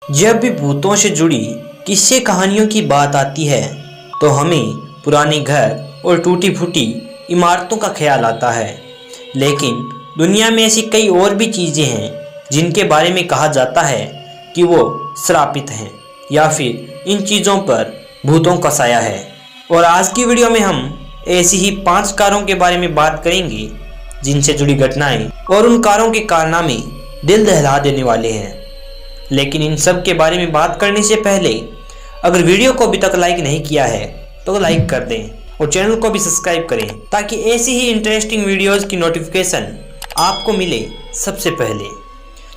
जब भी भूतों से जुड़ी किस्से कहानियों की बात आती है तो हमें पुराने घर और टूटी फूटी इमारतों का ख्याल आता है। लेकिन दुनिया में ऐसी कई और भी चीज़ें हैं जिनके बारे में कहा जाता है कि वो श्रापित हैं या फिर इन चीज़ों पर भूतों का साया है। और आज की वीडियो में हम ऐसी ही 5 कारों के बारे में बात करेंगे जिनसे जुड़ी घटनाएं और उन कारों के कारनामे दिल दहला देने वाले हैं। लेकिन इन सब के बारे में बात करने से पहले अगर वीडियो को अभी तक लाइक नहीं किया है तो लाइक कर दें और चैनल को भी सब्सक्राइब करें ताकि ऐसी ही इंटरेस्टिंग वीडियोस की नोटिफिकेशन आपको मिले सबसे पहले।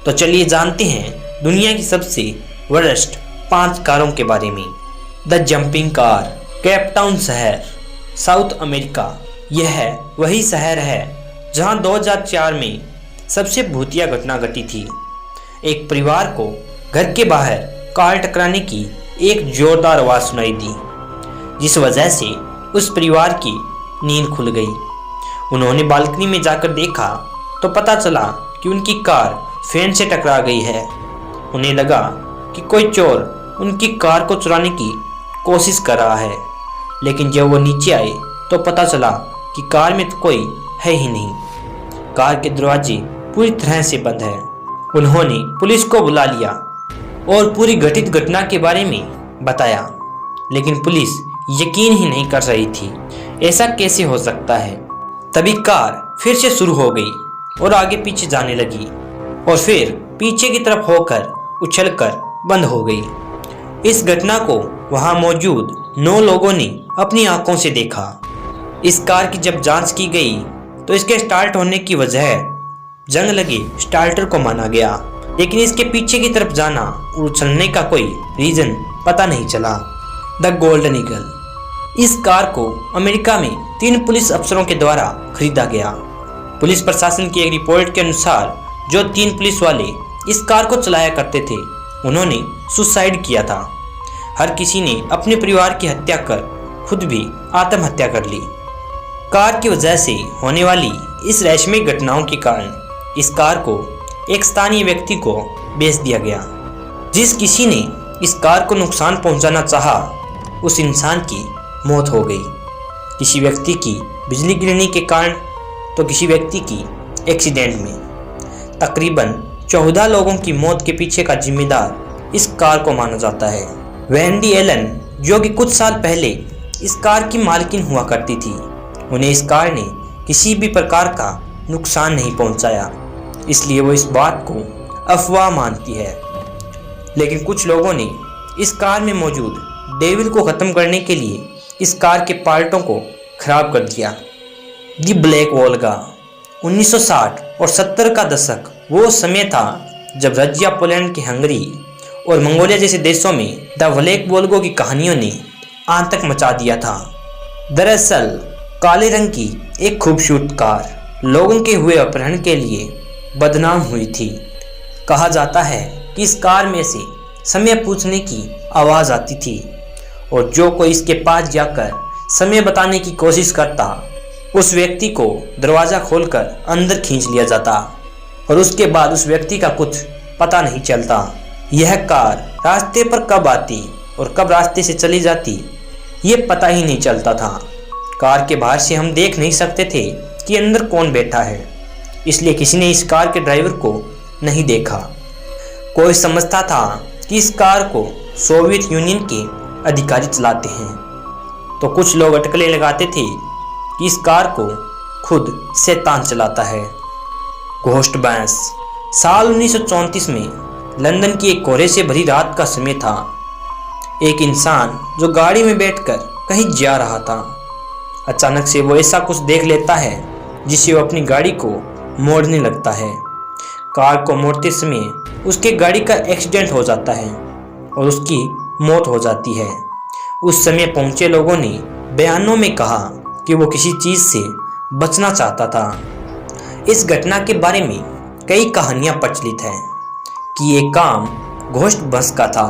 तो चलिए जानते हैं दुनिया की सबसे वर्स्ट 5 कारों के बारे में। The jumping car. Cape Town शहर, साउथ अमेरिका। यह वही शहर है जहां 2004 में सबसे भूतिया घटना घटी थी। एक परिवार को घर के बाहर कार टकराने की एक जोरदार आवाज़ सुनाई दी, जिस वजह से उस परिवार की नींद खुल गई। उन्होंने बालकनी में जाकर देखा तो पता चला कि उनकी कार फेंस से टकरा गई है। उन्हें लगा कि कोई चोर उनकी कार को चुराने की कोशिश कर रहा है, लेकिन जब वो नीचे आए तो पता चला कि कार में तो कोई है ही नहीं। कार के दरवाजे पूरी तरह से बंद है। उन्होंने पुलिस को बुला लिया और पूरी घटित घटना के बारे में बताया, लेकिन पुलिस यकीन ही नहीं कर रही थी। ऐसा कैसे हो सकता है? तभी कार फिर से शुरू हो गई और आगे पीछे जाने लगी और फिर पीछे की तरफ होकर उछलकर बंद हो गई। इस घटना को वहां मौजूद 9 लोगों ने अपनी आंखों से देखा। इस कार की जब जांच की गई तो इसके स्टार्ट होने की वजह जंग लगे स्टार्टर को माना गया, लेकिन इसके पीछे की तरफ जाना और उछलने का कोई रीजन पता नहीं चला। The golden eagle. इस कार को अमेरिका में 3 पुलिस अफसरों के द्वारा खरीदा गया। पुलिस प्रशासन की एक रिपोर्ट के अनुसार जो 3 पुलिस वाले इस कार को चलाया करते थे उन्होंने सुसाइड किया था। हर किसी ने अपने परिवार की हत्या कर खुद भी आत्महत्या कर ली। कार की वजह से होने वाली इस रहस्यमय घटनाओं के कारण इस कार को एक स्थानीय व्यक्ति को बेच दिया गया। जिस किसी ने इस कार को नुकसान पहुंचाना चाहा उस इंसान की मौत हो गई। किसी व्यक्ति की बिजली गिरने के कारण तो किसी व्यक्ति की एक्सीडेंट में। तकरीबन 14 लोगों की मौत के पीछे का जिम्मेदार इस कार को माना जाता है। वेंडी एलन, जो कि कुछ साल पहले इस कार की मालकिन हुआ करती थी, उन्हें इस कार ने किसी भी प्रकार का नुकसान नहीं पहुंचाया, इसलिए वो इस बात को अफवाह मानती है। लेकिन कुछ लोगों ने इस कार में मौजूद डेविल को ख़त्म करने के लिए इस कार के पार्टों को खराब कर दिया। दी ब्लैक वोल्गा। 1960 और 70 का दशक वो समय था जब रशिया, पोलैंड के हंगरी और मंगोलिया जैसे देशों में द ब्लैक वोल्गो की कहानियों ने आतंक मचा दिया था। दरअसल काले रंग की एक खूबसूरत कार लोगों के हुए अपहरण के लिए बदनाम हुई थी। कहा जाता है कि इस कार में से समय पूछने की आवाज़ आती थी और जो कोई इसके पास जाकर समय बताने की कोशिश करता उस व्यक्ति को दरवाज़ा खोलकर अंदर खींच लिया जाता और उसके बाद उस व्यक्ति का कुछ पता नहीं चलता। यह कार रास्ते पर कब आती और कब रास्ते से चली जाती ये पता ही नहीं चलता था। कार के बाहर से हम देख नहीं सकते थे कि अंदर कौन बैठा है, इसलिए किसी ने इस कार के ड्राइवर को नहीं देखा। कोई समझता था कि इस कार को सोवियत यूनियन के अधिकारी चलाते हैं, तो कुछ लोग अटकलें लगाते थे कि इस कार को खुद शैतान चलाता है। घोस्ट बैंस। साल 1934 में लंदन की एक कोहरे से भरी रात का समय था। एक इंसान जो गाड़ी में बैठकर कहीं जा रहा था, अचानक से वो ऐसा कुछ देख लेता है जिससे वो अपनी गाड़ी को मोड़ने लगता है। कार को मोड़ते समय उसके गाड़ी का एक्सीडेंट हो जाता है और उसकी मौत हो जाती है। उस समय पहुंचे लोगों ने बयानों में कहा कि वो किसी चीज़ से बचना चाहता था। इस घटना के बारे में कई कहानियां प्रचलित हैं कि ये काम घोस्ट बस का था।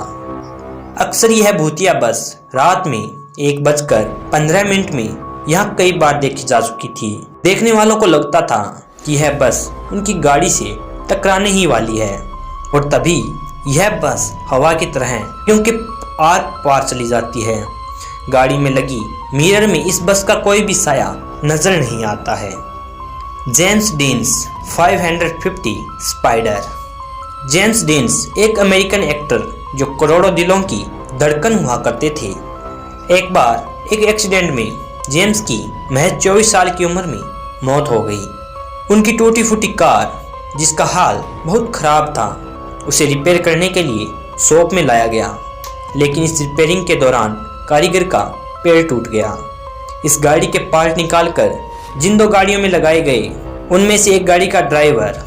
अक्सर यह भूतिया बस रात में 1:15 में यहाँ कई बार देखी जा चुकी थी। देखने वालों को लगता था कि यह बस उनकी गाड़ी से टकराने ही वाली है और तभी यह बस हवा की तरह है क्योंकि आर पार चली जाती है। गाड़ी में लगी मिरर में इस बस का कोई भी साया नजर नहीं आता है। James deans 550 spider. James deans एक अमेरिकन एक्टर जो करोड़ों दिलों की धड़कन हुआ करते थे। एक बार एक एक्सीडेंट में जेम्स की महज 24 साल की उम्र में मौत हो गई। उनकी टूटी फूटी कार, जिसका हाल बहुत ख़राब था, उसे रिपेयर करने के लिए शॉप में लाया गया, लेकिन इस रिपेयरिंग के दौरान कारीगर का पैर टूट गया। इस गाड़ी के पार्ट निकालकर जिन 2 गाड़ियों में लगाए गए, उनमें से एक गाड़ी का ड्राइवर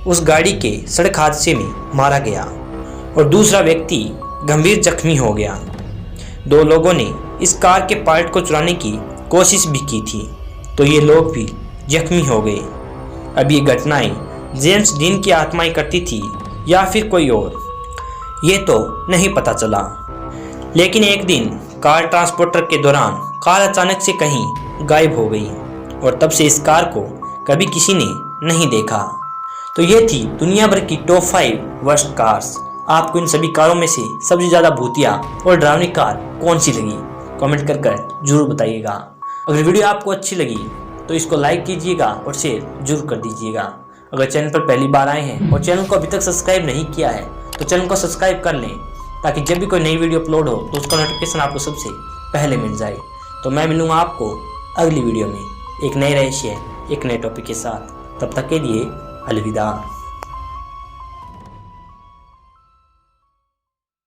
उस गाड़ी के सड़क हादसे में मारा गया और दूसरा व्यक्ति गंभीर जख्मी हो गया। 2 लोगों ने इस कार के पार्ट को चुराने की कोशिश भी की थी, तो ये लोग भी जख्मी हो गए। अब ये घटनाएं जेम्स डीन की आत्माएं करती थी या फिर कोई और, ये तो नहीं पता चला। लेकिन एक दिन कार ट्रांसपोर्टर के दौरान कार अचानक से कहीं गायब हो गई और तब से इस कार को कभी किसी ने नहीं देखा। तो ये थी दुनिया भर की टॉप 5 वर्स्ट कार्स। आपको इन सभी कारों में से सबसे ज़्यादा भूतिया और डरावनी कार कौन सी लगी, कमेंट कर जरूर बताइएगा। अगर वीडियो आपको अच्छी लगी तो इसको लाइक कीजिएगा और शेयर जरूर कर दीजिएगा। अगर चैनल पर पहली बार आए हैं और चैनल को अभी तक सब्सक्राइब नहीं किया है तो चैनल को सब्सक्राइब कर लें, ताकि जब भी कोई नई वीडियो अपलोड हो तो उसका नोटिफिकेशन आपको सबसे पहले मिल जाए। तो मैं मिलूँगा आपको अगली वीडियो में एक नए रहस्य, एक नए टॉपिक के साथ। तब तक के लिए अलविदा।